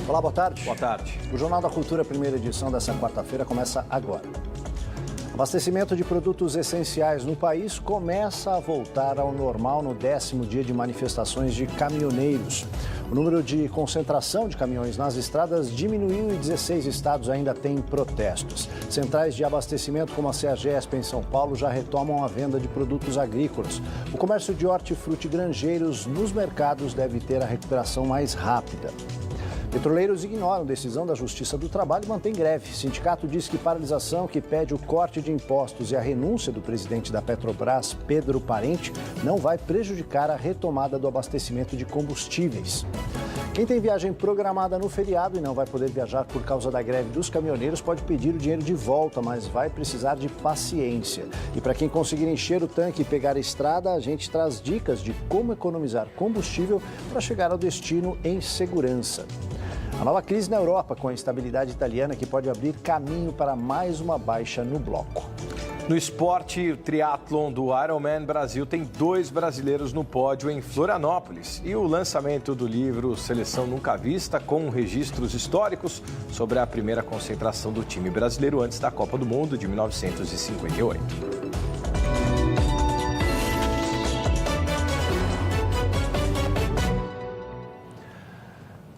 Olá, boa tarde. Boa tarde. O Jornal da Cultura, primeira edição dessa quarta-feira, começa agora. Abastecimento de produtos essenciais no país começa a voltar ao normal no 10º dia de manifestações de caminhoneiros. O número de concentração de caminhões nas estradas diminuiu e 16 estados ainda têm protestos. Centrais de abastecimento como a CEAGESP em São Paulo já retomam a venda de produtos agrícolas. O comércio de hortifruti granjeiros nos mercados deve ter a recuperação mais rápida. Petroleiros ignoram decisão da Justiça do Trabalho e mantém greve. O sindicato diz que paralisação que pede o corte de impostos e a renúncia do presidente da Petrobras, Pedro Parente, não vai prejudicar a retomada do abastecimento de combustíveis. Quem tem viagem programada no feriado e não vai poder viajar por causa da greve dos caminhoneiros pode pedir o dinheiro de volta, mas vai precisar de paciência. E para quem conseguir encher o tanque e pegar a estrada, a gente traz dicas de como economizar combustível para chegar ao destino em segurança. A nova crise na Europa, com a instabilidade italiana, que pode abrir caminho para mais uma baixa no bloco. No esporte, o triatlon do Ironman Brasil tem 2 brasileiros no pódio em Florianópolis. E o lançamento do livro Seleção Nunca Vista, com registros históricos sobre a primeira concentração do time brasileiro antes da Copa do Mundo de 1958.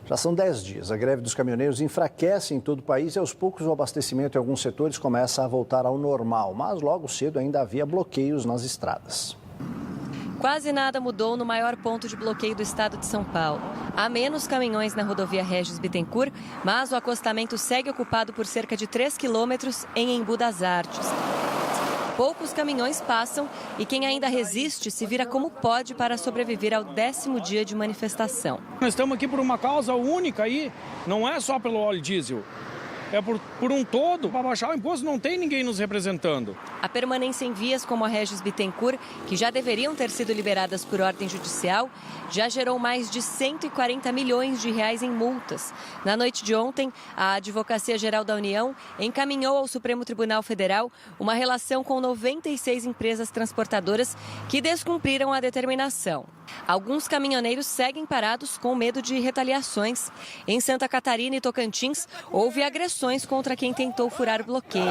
Já são 10 dias. A greve dos caminhoneiros enfraquece em todo o país e aos poucos o abastecimento em alguns setores começa a voltar ao normal. Mas logo cedo ainda havia bloqueios nas estradas. Quase nada mudou no maior ponto de bloqueio do estado de São Paulo. Há menos caminhões na rodovia Regis Bittencourt, mas o acostamento segue ocupado por cerca de 3 quilômetros em Embu das Artes. Poucos caminhões passam e quem ainda resiste se vira como pode para sobreviver ao 10º dia de manifestação. Nós estamos aqui por uma causa única aí, não é só pelo óleo diesel. É por um todo, para baixar o imposto não tem ninguém nos representando. A permanência em vias como a Regis Bittencourt, que já deveriam ter sido liberadas por ordem judicial, já gerou mais de 140 milhões de reais em multas. Na noite de ontem, a Advocacia Geral da União encaminhou ao Supremo Tribunal Federal uma relação com 96 empresas transportadoras que descumpriram a determinação. Alguns caminhoneiros seguem parados com medo de retaliações. Em Santa Catarina e Tocantins, houve agressões contra quem tentou furar o bloqueio.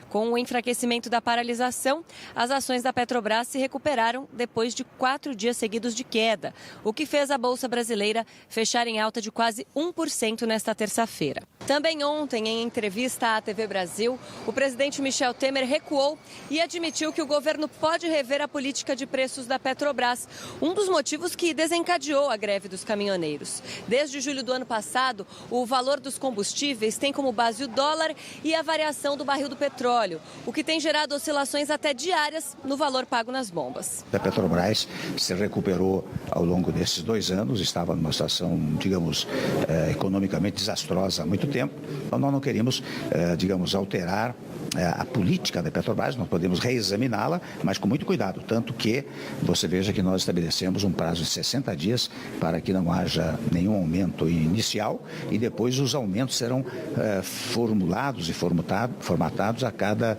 Com o enfraquecimento da paralisação, as ações da Petrobras se recuperaram depois de 4 dias seguidos de queda, o que fez a Bolsa Brasileira fechar em alta de quase 1% nesta terça-feira. Também ontem, em entrevista à TV Brasil, o presidente Michel Temer recuou e admitiu que o governo pode rever a política de preços da Petrobras, um dos motivos que desencadeou a greve dos caminhoneiros. Desde julho do ano passado, o valor dos combustíveis tem como base o dólar e a variação do barril do petróleo, o que tem gerado oscilações até diárias no valor pago nas bombas. A Petrobras se recuperou ao longo desses 2 anos, estava numa situação, digamos, economicamente desastrosa há muito tempo. Então, nós não queríamos, alterar a política da Petrobras, nós podemos reexaminá-la, mas com muito cuidado, tanto que você veja que nós estabelecemos um prazo de 60 dias para que não haja nenhum aumento inicial e depois os aumentos serão formulados e formatados a cada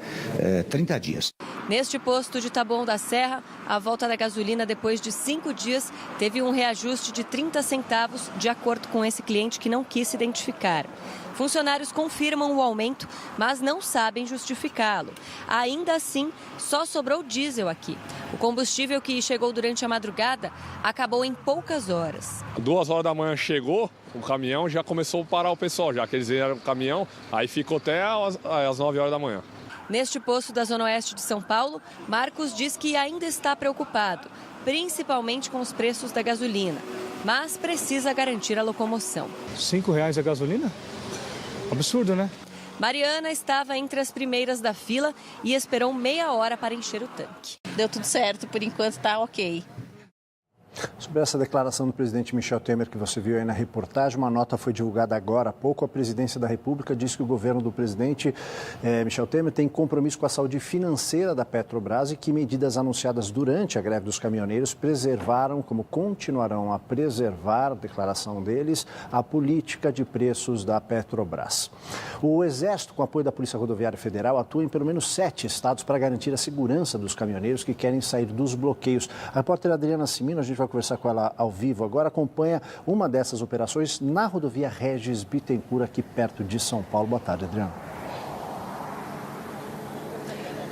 30 dias. Neste posto de Taboão da Serra, a volta da gasolina depois de 5 dias teve um reajuste de 30 centavos, de acordo com esse cliente que não quis se identificar. Funcionários confirmam o aumento, mas não sabem justificá-lo. Ainda assim, só sobrou diesel aqui. O combustível que chegou durante a madrugada acabou em poucas horas. 2 horas da manhã chegou, o caminhão já começou a parar o pessoal, já que eles vieram o caminhão, aí ficou até às 9 horas da manhã. Neste posto da Zona Oeste de São Paulo, Marcos diz que ainda está preocupado, principalmente com os preços da gasolina, mas precisa garantir a locomoção. R$5 a gasolina? Absurdo, né? Mariana estava entre as primeiras da fila e esperou meia hora para encher o tanque. Deu tudo certo, por enquanto está ok. Sobre essa declaração do presidente Michel Temer que você viu aí na reportagem, uma nota foi divulgada agora há pouco. A presidência da República diz que o governo do presidente Michel Temer tem compromisso com a saúde financeira da Petrobras e que medidas anunciadas durante a greve dos caminhoneiros preservaram, como continuarão a preservar, declaração deles, a política de preços da Petrobras. O Exército, com apoio da Polícia Rodoviária Federal, atua em pelo menos 7 estados para garantir a segurança dos caminhoneiros que querem sair dos bloqueios. A repórter Adriana Simino, a gente vai conversar com ela ao vivo. Agora acompanha uma dessas operações na rodovia Regis Bittencourt, aqui perto de São Paulo. Boa tarde, Adriana.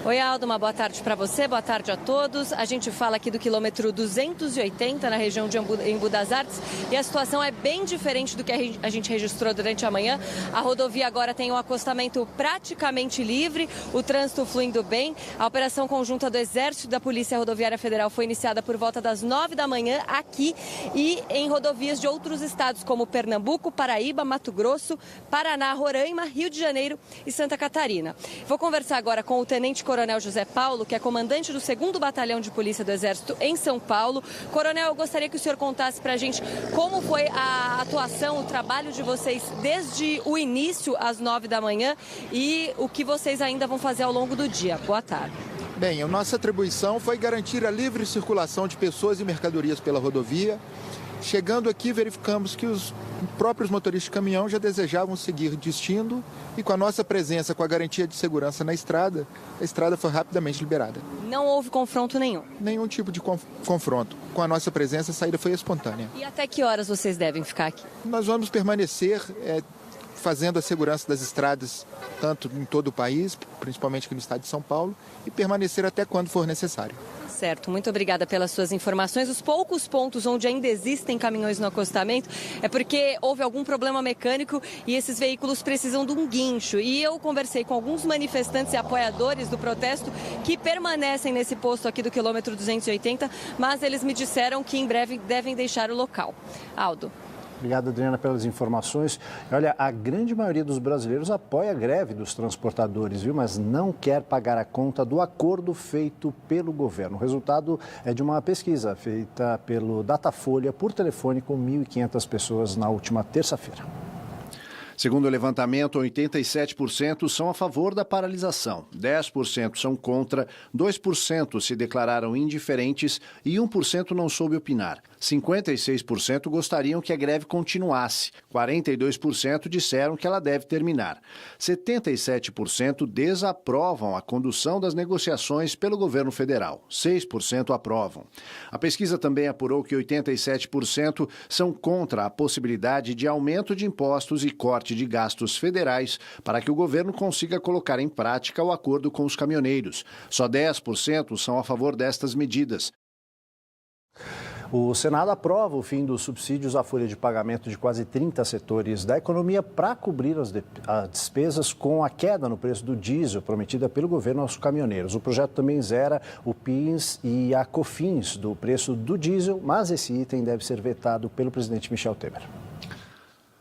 Oi, Aldo, uma boa tarde para você, boa tarde a todos. A gente fala aqui do quilômetro 280 na região de Embu das Artes e a situação é bem diferente do que a gente registrou durante a manhã. A rodovia agora tem um acostamento praticamente livre, o trânsito fluindo bem. A operação conjunta do Exército e da Polícia Rodoviária Federal foi iniciada por volta das 9 da manhã aqui e em rodovias de outros estados como Pernambuco, Paraíba, Mato Grosso, Paraná, Roraima, Rio de Janeiro e Santa Catarina. Vou conversar agora com o Tenente Coronel José Paulo, que é comandante do 2º Batalhão de Polícia do Exército em São Paulo. Coronel, eu gostaria que o senhor contasse para a gente como foi a atuação, o trabalho de vocês desde o início, às 9 da manhã, e o que vocês ainda vão fazer ao longo do dia. Boa tarde. Bem, a nossa atribuição foi garantir a livre circulação de pessoas e mercadorias pela rodovia. Chegando aqui, verificamos que os próprios motoristas de caminhão já desejavam seguir destino e com a nossa presença, com a garantia de segurança na estrada, a estrada foi rapidamente liberada. Não houve confronto nenhum? Nenhum tipo de confronto. Com a nossa presença, a saída foi espontânea. E até que horas vocês devem ficar aqui? Nós vamos permanecer fazendo a segurança das estradas, tanto em todo o país, principalmente aqui no estado de São Paulo, e permanecer até quando for necessário. Certo, muito obrigada pelas suas informações. Os poucos pontos onde ainda existem caminhões no acostamento é porque houve algum problema mecânico e esses veículos precisam de um guincho. E eu conversei com alguns manifestantes e apoiadores do protesto que permanecem nesse posto aqui do quilômetro 280, mas eles me disseram que em breve devem deixar o local. Aldo. Obrigado, Adriana, pelas informações. Olha, a grande maioria dos brasileiros apoia a greve dos transportadores, viu? Mas não quer pagar a conta do acordo feito pelo governo. O resultado é de uma pesquisa feita pelo Datafolha por telefone com 1.500 pessoas na última terça-feira. Segundo o levantamento, 87% são a favor da paralisação, 10% são contra, 2% se declararam indiferentes e 1% não soube opinar. 56% gostariam que a greve continuasse, 42% disseram que ela deve terminar. 77% desaprovam a condução das negociações pelo governo federal, 6% aprovam. A pesquisa também apurou que 87% são contra a possibilidade de aumento de impostos e corte de gastos federais para que o governo consiga colocar em prática o acordo com os caminhoneiros. Só 10% são a favor destas medidas. O Senado aprova o fim dos subsídios à folha de pagamento de quase 30 setores da economia para cobrir as despesas com a queda no preço do diesel prometida pelo governo aos caminhoneiros. O projeto também zera o PIS e a COFINS do preço do diesel, mas esse item deve ser vetado pelo presidente Michel Temer.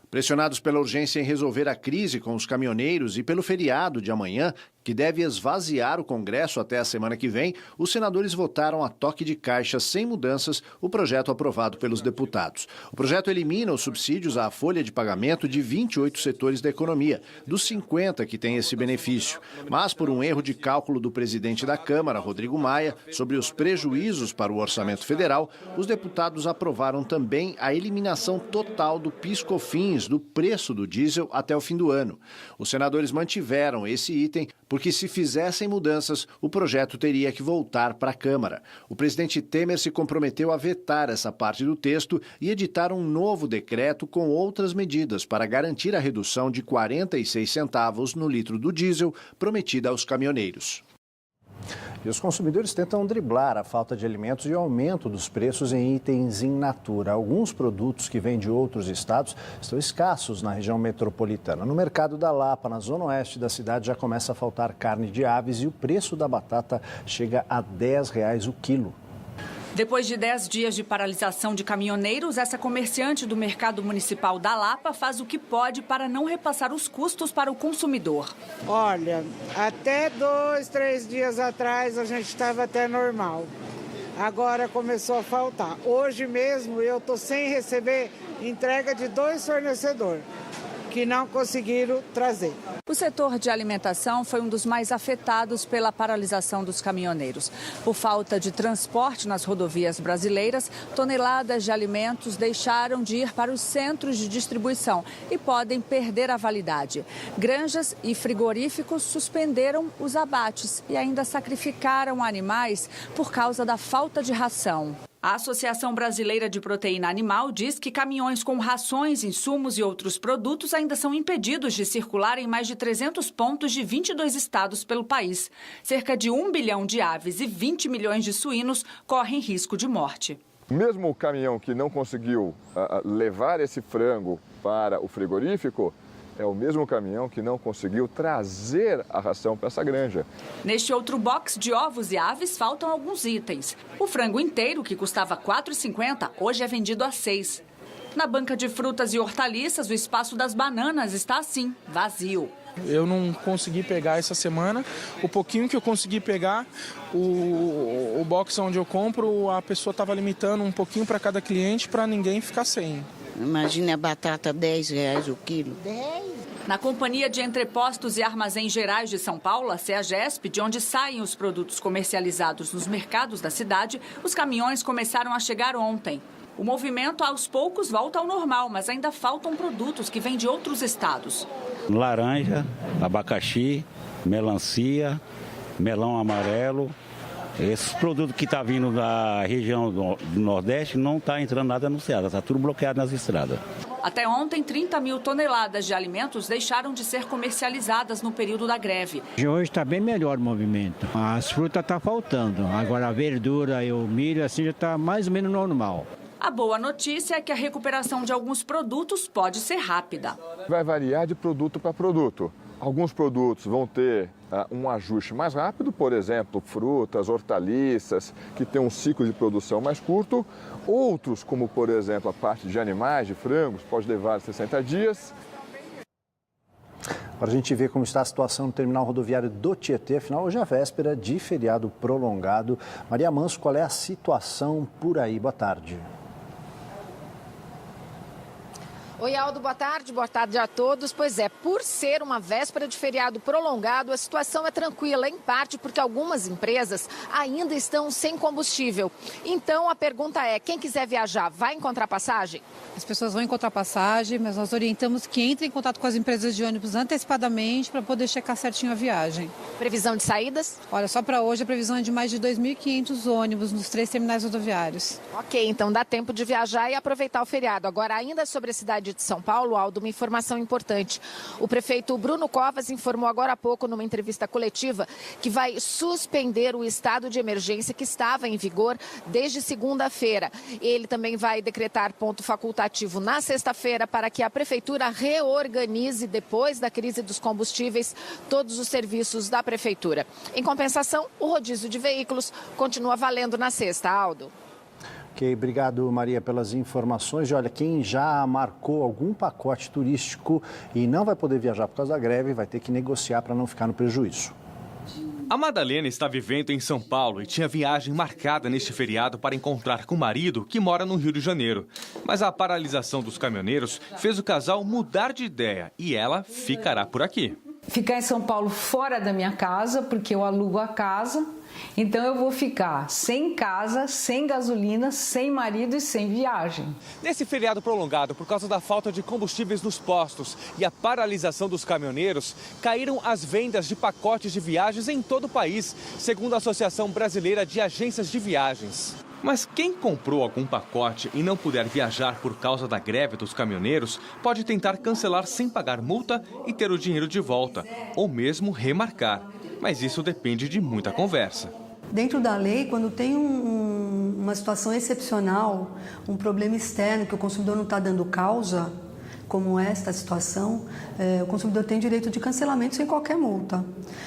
Pressionados pela urgência em resolver a crise com os caminhoneiros e pelo feriado de amanhã, que deve esvaziar o Congresso até a semana que vem, os senadores votaram a toque de caixa sem mudanças o projeto aprovado pelos deputados. O projeto elimina os subsídios à folha de pagamento de 28 setores da economia, dos 50 que têm esse benefício. Mas, por um erro de cálculo do presidente da Câmara, Rodrigo Maia, sobre os prejuízos para o orçamento federal, os deputados aprovaram também a eliminação total do PIS/COFINS do preço do diesel até o fim do ano. Os senadores mantiveram esse item porque, se fizessem mudanças, o projeto teria que voltar para a Câmara. O presidente Temer se comprometeu a vetar essa parte do texto e editar um novo decreto com outras medidas para garantir a redução de 46 centavos no litro do diesel prometida aos caminhoneiros. E os consumidores tentam driblar a falta de alimentos e o aumento dos preços em itens in natura. Alguns produtos que vêm de outros estados estão escassos na região metropolitana. No mercado da Lapa, na zona oeste da cidade, já começa a faltar carne de aves e o preço da batata chega a R$ 10 o quilo. Depois de 10 dias de paralisação de caminhoneiros, essa comerciante do mercado municipal da Lapa faz o que pode para não repassar os custos para o consumidor. Olha, até 2, 3 dias atrás a gente estava até normal. Agora começou a faltar. Hoje mesmo eu estou sem receber entrega de 2 fornecedores que não conseguiram trazer. O setor de alimentação foi um dos mais afetados pela paralisação dos caminhoneiros. Por falta de transporte nas rodovias brasileiras, toneladas de alimentos deixaram de ir para os centros de distribuição e podem perder a validade. Granjas e frigoríficos suspenderam os abates e ainda sacrificaram animais por causa da falta de ração. A Associação Brasileira de Proteína Animal diz que caminhões com rações, insumos e outros produtos ainda são impedidos de circular em mais de 300 pontos de 22 estados pelo país. Cerca de 1 bilhão de aves e 20 milhões de suínos correm risco de morte. Mesmo o caminhão que não conseguiu levar esse frango para o frigorífico, é o mesmo caminhão que não conseguiu trazer a ração para essa granja. Neste outro box de ovos e aves faltam alguns itens. O frango inteiro, que custava R$ 4,50, hoje é vendido a R$ 6. Na banca de frutas e hortaliças, o espaço das bananas está assim, vazio. Eu não consegui pegar essa semana. O pouquinho que eu consegui pegar, o box onde eu compro, a pessoa estava limitando um pouquinho para cada cliente para ninguém ficar sem. Imagine a batata, R$10 o quilo. 10? Na Companhia de Entrepostos e Armazéns Gerais de São Paulo, a CEAGESP, de onde saem os produtos comercializados nos mercados da cidade, os caminhões começaram a chegar ontem. O movimento, aos poucos, volta ao normal, mas ainda faltam produtos que vêm de outros estados. Laranja, abacaxi, melancia, melão amarelo. Esses produtos que estão vindo da região do Nordeste não está entrando nada no Ceará, está tudo bloqueado nas estradas. Até ontem, 30 mil toneladas de alimentos deixaram de ser comercializadas no período da greve. Hoje está bem melhor o movimento. As frutas estão faltando. Agora a verdura e o milho assim já está mais ou menos normal. A boa notícia é que a recuperação de alguns produtos pode ser rápida. Vai variar de produto para produto. Alguns produtos vão ter um ajuste mais rápido, por exemplo, frutas, hortaliças, que tem um ciclo de produção mais curto. Outros, como por exemplo a parte de animais, de frangos, pode levar 60 dias. Para a gente ver como está a situação no terminal rodoviário do Tietê, afinal, hoje é a véspera de feriado prolongado. Maria Manso, qual é a situação por aí? Boa tarde. Oi, Aldo, boa tarde a todos. Pois é, por ser uma véspera de feriado prolongado, a situação é tranquila, em parte porque algumas empresas ainda estão sem combustível. Então, a pergunta é, quem quiser viajar, vai encontrar passagem? As pessoas vão encontrar passagem, mas nós orientamos que entrem em contato com as empresas de ônibus antecipadamente para poder checar certinho a viagem. Previsão de saídas? Olha, só para hoje a previsão é de mais de 2.500 ônibus nos 3 terminais rodoviários. Ok, então dá tempo de viajar e aproveitar o feriado. Agora, ainda sobre a cidade de São Paulo, Aldo, uma informação importante. O prefeito Bruno Covas informou agora há pouco, numa entrevista coletiva, que vai suspender o estado de emergência que estava em vigor desde segunda-feira. Ele também vai decretar ponto facultativo na sexta-feira para que a prefeitura reorganize, depois da crise dos combustíveis, todos os serviços da prefeitura. Em compensação, o rodízio de veículos continua valendo na sexta, Aldo. Ok, obrigado, Maria, pelas informações. E olha, quem já marcou algum pacote turístico e não vai poder viajar por causa da greve, vai ter que negociar para não ficar no prejuízo. A Madalena está vivendo em São Paulo e tinha viagem marcada neste feriado para encontrar com o marido, que mora no Rio de Janeiro. Mas a paralisação dos caminhoneiros fez o casal mudar de ideia e ela ficará por aqui. Ficar em São Paulo fora da minha casa, porque eu alugo a casa. Então eu vou ficar sem casa, sem gasolina, sem marido e sem viagem. Nesse feriado prolongado, por causa da falta de combustíveis nos postos e a paralisação dos caminhoneiros, caíram as vendas de pacotes de viagens em todo o país, segundo a Associação Brasileira de Agências de Viagens. Mas quem comprou algum pacote e não puder viajar por causa da greve dos caminhoneiros, pode tentar cancelar sem pagar multa e ter o dinheiro de volta, ou mesmo remarcar. Mas isso depende de muita conversa. Dentro da lei, quando tem uma situação excepcional, um problema externo que o consumidor não está dando causa, como esta situação, o consumidor tem direito de cancelamento sem qualquer multa.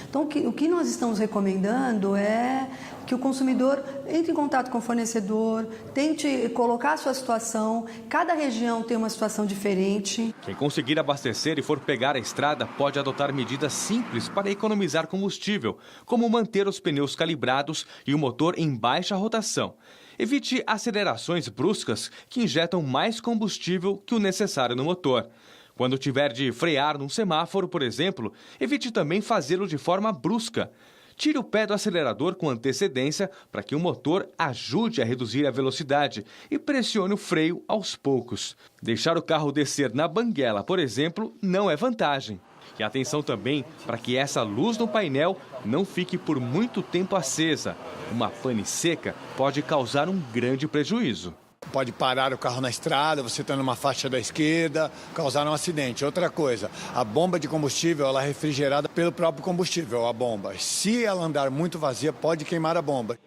Então, o que nós estamos recomendando é que o consumidor entre em contato com o fornecedor, tente colocar a sua situação. Cada região tem uma situação diferente. Quem conseguir abastecer e for pegar a estrada pode adotar medidas simples para economizar combustível, como manter os pneus calibrados e o motor em baixa rotação. Evite acelerações bruscas que injetam mais combustível que o necessário no motor. Quando tiver de frear num semáforo, por exemplo, evite também fazê-lo de forma brusca. Tire o pé do acelerador com antecedência para que o motor ajude a reduzir a velocidade e pressione o freio aos poucos. Deixar o carro descer na banguela, por exemplo, não é vantagem. E atenção também para que essa luz no painel não fique por muito tempo acesa. Uma pane seca pode causar um grande prejuízo. Pode parar o carro na estrada, você está numa faixa da esquerda, causar um acidente. Outra coisa, a bomba de combustível ela é refrigerada pelo próprio combustível, a bomba. Se ela andar muito vazia, pode queimar a bomba.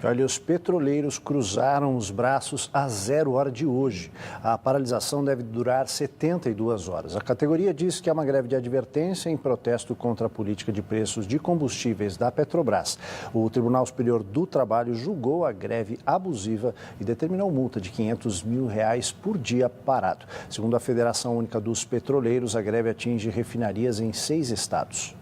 Olha, os petroleiros cruzaram os braços a 0 hora de hoje. A paralisação deve durar 72 horas. A categoria diz que é uma greve de advertência em protesto contra a política de preços de combustíveis da Petrobras. O Tribunal Superior do Trabalho julgou a greve abusiva e determinou multa de R$500 mil por dia parado. Segundo a Federação Única dos Petroleiros, a greve atinge refinarias em 6 estados.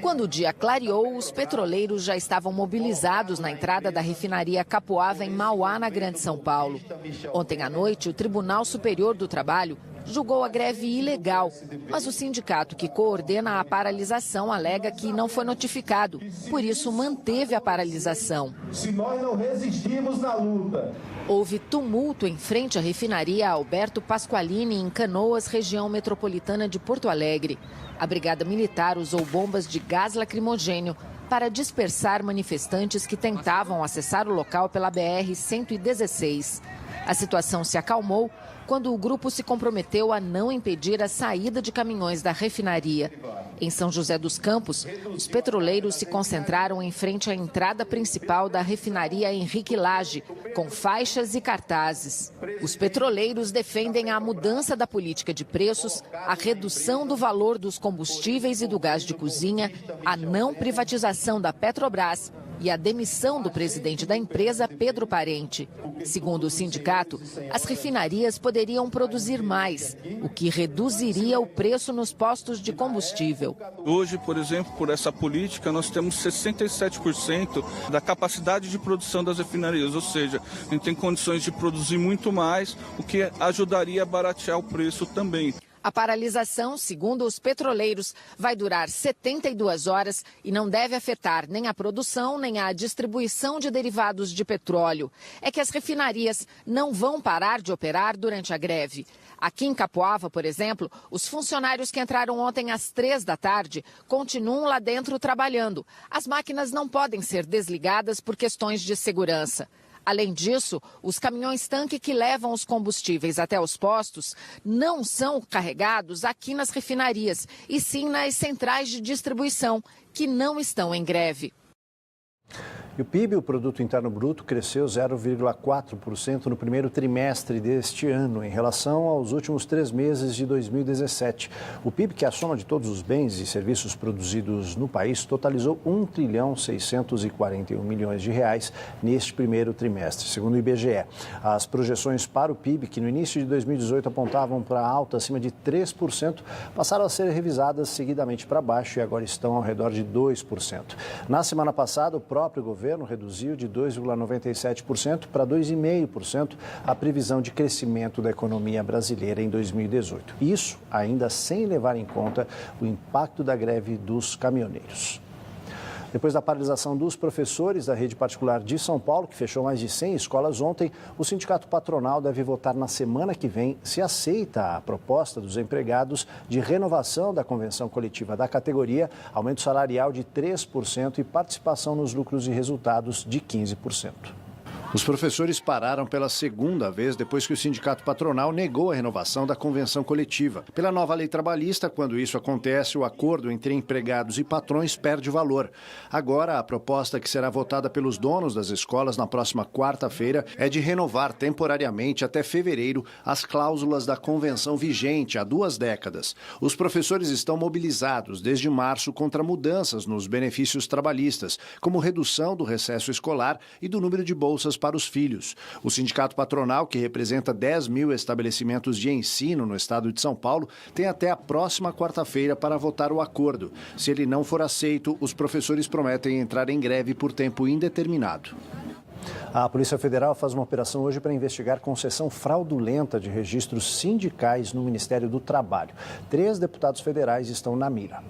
Quando o dia clareou, os petroleiros já estavam mobilizados na entrada da refinaria Capoava, em Mauá, na Grande São Paulo. Ontem à noite, o Tribunal Superior do Trabalho julgou a greve ilegal, mas o sindicato que coordena a paralisação alega que não foi notificado, por isso manteve a paralisação. Se nós não resistirmos na luta. Houve tumulto em frente à refinaria Alberto Pasqualini, em Canoas, região metropolitana de Porto Alegre. A Brigada Militar usou bombas de gás lacrimogênio para dispersar manifestantes que tentavam acessar o local pela BR-116. A situação se acalmou quando o grupo se comprometeu a não impedir a saída de caminhões da refinaria. Em São José dos Campos, os petroleiros se concentraram em frente à entrada principal da refinaria Henrique Lage, com faixas e cartazes. Os petroleiros defendem a mudança da política de preços, a redução do valor dos combustíveis e do gás de cozinha, a não privatização da Petrobras e a demissão do presidente da empresa, Pedro Parente. Segundo o sindicato, as refinarias poderiam produzir mais, o que reduziria o preço nos postos de combustível. Hoje, por exemplo, por essa política, nós temos 67% da capacidade de produção das refinarias, ou seja, a gente tem condições de produzir muito mais, o que ajudaria a baratear o preço também. A paralisação, segundo os petroleiros, vai durar 72 horas e não deve afetar nem a produção nem a distribuição de derivados de petróleo. É que as refinarias não vão parar de operar durante a greve. Aqui em Capoava, por exemplo, os funcionários que entraram ontem às 3 da tarde continuam lá dentro trabalhando. As máquinas não podem ser desligadas por questões de segurança. Além disso, os caminhões-tanque que levam os combustíveis até os postos não são carregados aqui nas refinarias, e sim nas centrais de distribuição, que não estão em greve. E o PIB, o Produto Interno Bruto, cresceu 0,4% no primeiro trimestre deste ano, em relação aos últimos 3 meses de 2017. O PIB, que é a soma de todos os bens e serviços produzidos no país, totalizou R$1,641 bilhões neste primeiro trimestre, segundo o IBGE. As projeções para o PIB, que no início de 2018 apontavam para alta acima de 3%, passaram a ser revisadas seguidamente para baixo e agora estão ao redor de 2%. Na semana passada, o próprio governo reduziu de 2,97% para 2,5% a previsão de crescimento da economia brasileira em 2018. Isso ainda sem levar em conta o impacto da greve dos caminhoneiros. Depois da paralisação dos professores da rede particular de São Paulo, que fechou mais de 100 escolas ontem, o sindicato patronal deve votar na semana que vem se aceita a proposta dos empregados de renovação da convenção coletiva da categoria, aumento salarial de 3% e participação nos lucros e resultados de 15%. Os professores pararam pela segunda vez depois que o sindicato patronal negou a renovação da convenção coletiva. Pela nova lei trabalhista, quando isso acontece, o acordo entre empregados e patrões perde valor. Agora, a proposta que será votada pelos donos das escolas na próxima quarta-feira é de renovar temporariamente até fevereiro as cláusulas da convenção vigente há 2 décadas. Os professores estão mobilizados desde março contra mudanças nos benefícios trabalhistas, como redução do recesso escolar e do número de bolsas para os filhos. O sindicato patronal, que representa 10 mil estabelecimentos de ensino no estado de São Paulo, tem até a próxima quarta-feira para votar o acordo. Se ele não for aceito, os professores prometem entrar em greve por tempo indeterminado. A Polícia Federal faz uma operação hoje para investigar concessão fraudulenta de registros sindicais no Ministério do Trabalho. 3 deputados federais estão na mira.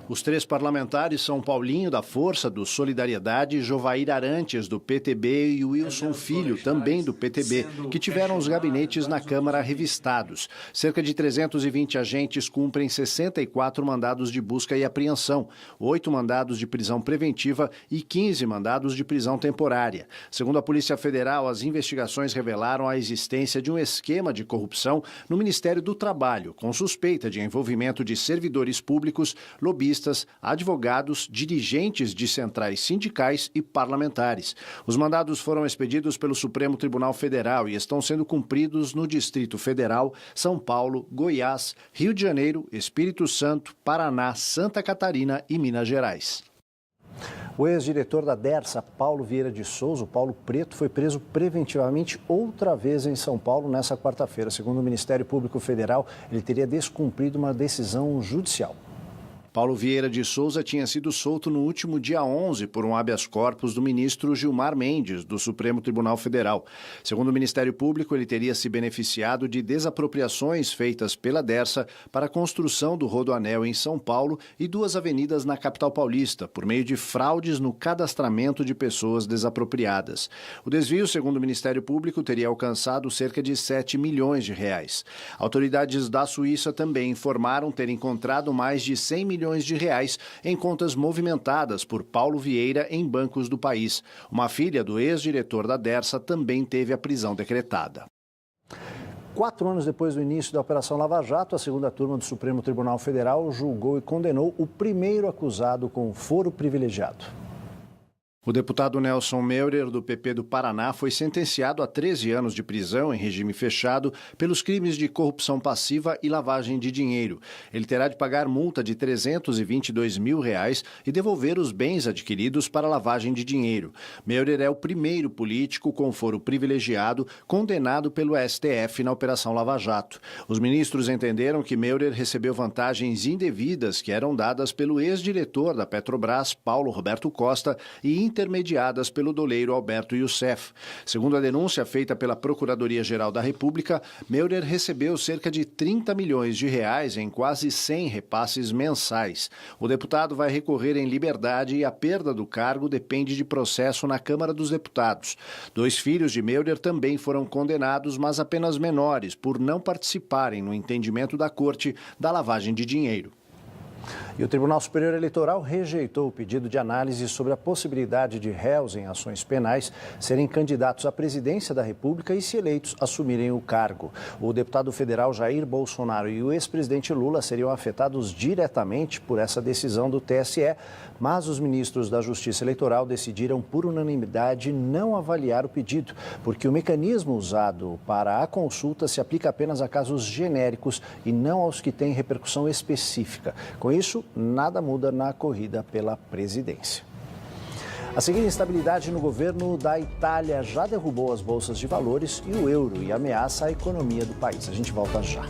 Os 3 parlamentares são Paulinho, da Força, do Solidariedade, Jovair Arantes, do PTB, e Wilson Filho, também do PTB, que tiveram os gabinetes na Câmara revistados. Cerca de 320 agentes cumprem 64 mandados de busca e apreensão, 8 mandados de prisão preventiva e 15 mandados de prisão temporária. Segundo a Polícia Federal, as investigações revelaram a existência de um esquema de corrupção no Ministério do Trabalho, com suspeita de envolvimento de servidores públicos, lobistas, advogados, dirigentes de centrais sindicais e parlamentares. Os mandados foram expedidos pelo Supremo Tribunal Federal e estão sendo cumpridos no Distrito Federal, São Paulo, Goiás, Rio de Janeiro, Espírito Santo, Paraná, Santa Catarina e Minas Gerais. O ex-diretor da Dersa, Paulo Vieira de Souza, o Paulo Preto, foi preso preventivamente outra vez em São Paulo nesta quarta-feira. Segundo o Ministério Público Federal, ele teria descumprido uma decisão judicial. Paulo Vieira de Souza tinha sido solto no último dia 11 por um habeas corpus do ministro Gilmar Mendes, do Supremo Tribunal Federal. Segundo o Ministério Público, ele teria se beneficiado de desapropriações feitas pela Dersa para a construção do Rodoanel em São Paulo e 2 avenidas na capital paulista, por meio de fraudes no cadastramento de pessoas desapropriadas. O desvio, segundo o Ministério Público, teria alcançado cerca de 7 milhões de reais. Autoridades da Suíça também informaram ter encontrado mais de 100 milhões de reais em contas movimentadas por Paulo Vieira em bancos do país. Uma filha do ex-diretor da Dersa também teve a prisão decretada. 4 anos depois do início da Operação Lava Jato, a segunda turma do Supremo Tribunal Federal julgou e condenou o primeiro acusado com foro privilegiado. O deputado Nelson Meurer, do PP do Paraná, foi sentenciado a 13 anos de prisão em regime fechado pelos crimes de corrupção passiva e lavagem de dinheiro. Ele terá de pagar multa de R$ 322 mil e devolver os bens adquiridos para lavagem de dinheiro. Meurer é o primeiro político com foro privilegiado condenado pelo STF na Operação Lava Jato. Os ministros entenderam que Meurer recebeu vantagens indevidas que eram dadas pelo ex-diretor da Petrobras, Paulo Roberto Costa, e intermediadas pelo doleiro Alberto Youssef. Segundo a denúncia feita pela Procuradoria-Geral da República, Meurer recebeu cerca de 30 milhões de reais em quase 100 repasses mensais. O deputado vai recorrer em liberdade e a perda do cargo depende de processo na Câmara dos Deputados. 2 filhos de Meurer também foram condenados, mas apenas menores, por não participarem no entendimento da Corte da lavagem de dinheiro. E o Tribunal Superior Eleitoral rejeitou o pedido de análise sobre a possibilidade de réus em ações penais serem candidatos à presidência da República e, se eleitos, assumirem o cargo. O deputado federal Jair Bolsonaro e o ex-presidente Lula seriam afetados diretamente por essa decisão do TSE, mas os ministros da Justiça Eleitoral decidiram por unanimidade não avaliar o pedido, porque o mecanismo usado para a consulta se aplica apenas a casos genéricos e não aos que têm repercussão específica. Com isso, nada muda na corrida pela presidência. A seguinte instabilidade no governo da Itália já derrubou as bolsas de valores e o euro e ameaça a economia do país. A gente volta já.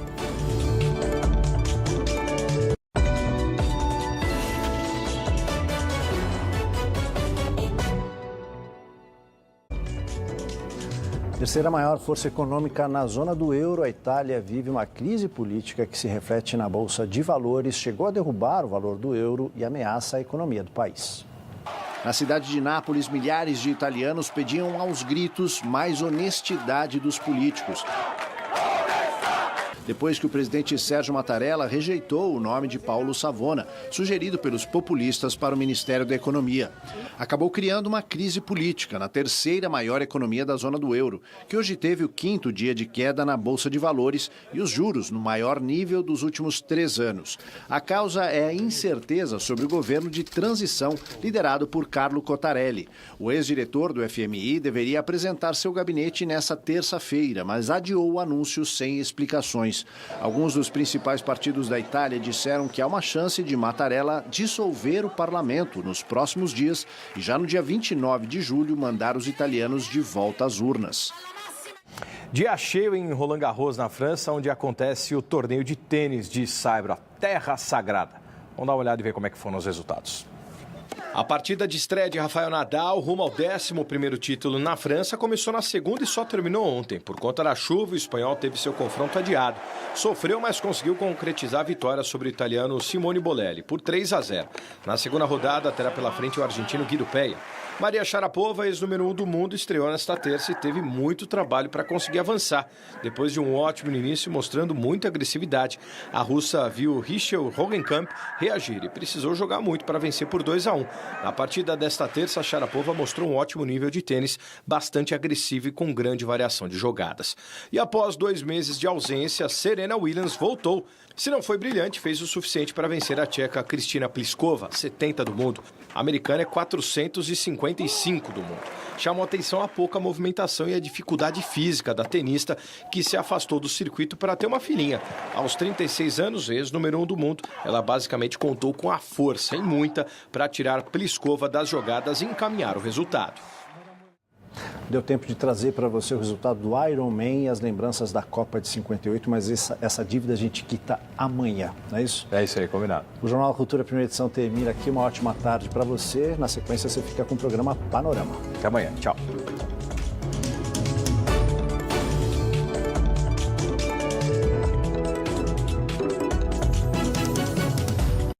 Terceira maior força econômica na zona do euro, a Itália vive uma crise política que se reflete na Bolsa de Valores, chegou a derrubar o valor do euro e ameaça a economia do país. Na cidade de Nápoles, milhares de italianos pediam aos gritos mais honestidade dos políticos, depois que o presidente Sérgio Mattarella rejeitou o nome de Paulo Savona, sugerido pelos populistas para o Ministério da Economia. Acabou criando uma crise política na terceira maior economia da zona do euro, que hoje teve o 5º dia de queda na Bolsa de Valores e os juros no maior nível dos últimos 3 anos. A causa é a incerteza sobre o governo de transição liderado por Carlo Cottarelli. O ex-diretor do FMI deveria apresentar seu gabinete nesta terça-feira, mas adiou o anúncio sem explicações. Alguns dos principais partidos da Itália disseram que há uma chance de Mattarella dissolver o parlamento nos próximos dias e já no dia 29 de julho mandar os italianos de volta às urnas. Dia cheio em Roland Garros, na França, onde acontece o torneio de tênis de Saibro, a Terra Sagrada. Vamos dar uma olhada e ver como é que foram os resultados. A partida de estreia de Rafael Nadal, rumo ao 11º título na França, começou na segunda e só terminou ontem. Por conta da chuva, o espanhol teve seu confronto adiado. Sofreu, mas conseguiu concretizar a vitória sobre o italiano Simone Bolelli, por 3-0. Na segunda rodada, terá pela frente o argentino Guido Pella. Maria Sharapova, ex-número 1 do mundo, estreou nesta terça e teve muito trabalho para conseguir avançar. Depois de um ótimo início, mostrando muita agressividade, a russa viu Rachel Hogenkamp reagir e precisou jogar muito para vencer por 2-1. Na partida desta terça, a Sharapova mostrou um ótimo nível de tênis, bastante agressivo e com grande variação de jogadas. E após 2 meses de ausência, Serena Williams voltou. Se não foi brilhante, fez o suficiente para vencer a tcheca Kristina Pliskova, 70 do mundo. A americana é 455 do mundo. Chamou atenção a pouca movimentação e a dificuldade física da tenista, que se afastou do circuito para ter uma filhinha. Aos 36 anos, ex-número 1 do mundo, ela basicamente contou com a força, e muita, para tirar Pliskova das jogadas e encaminhar o resultado. Deu tempo de trazer para você o resultado do Ironman e as lembranças da Copa de 58, mas essa dívida a gente quita amanhã, não é isso? É isso aí, combinado. O Jornal da Cultura, primeira edição, termina aqui. Uma ótima tarde para você. Na sequência, você fica com o programa Panorama. Até amanhã. Tchau.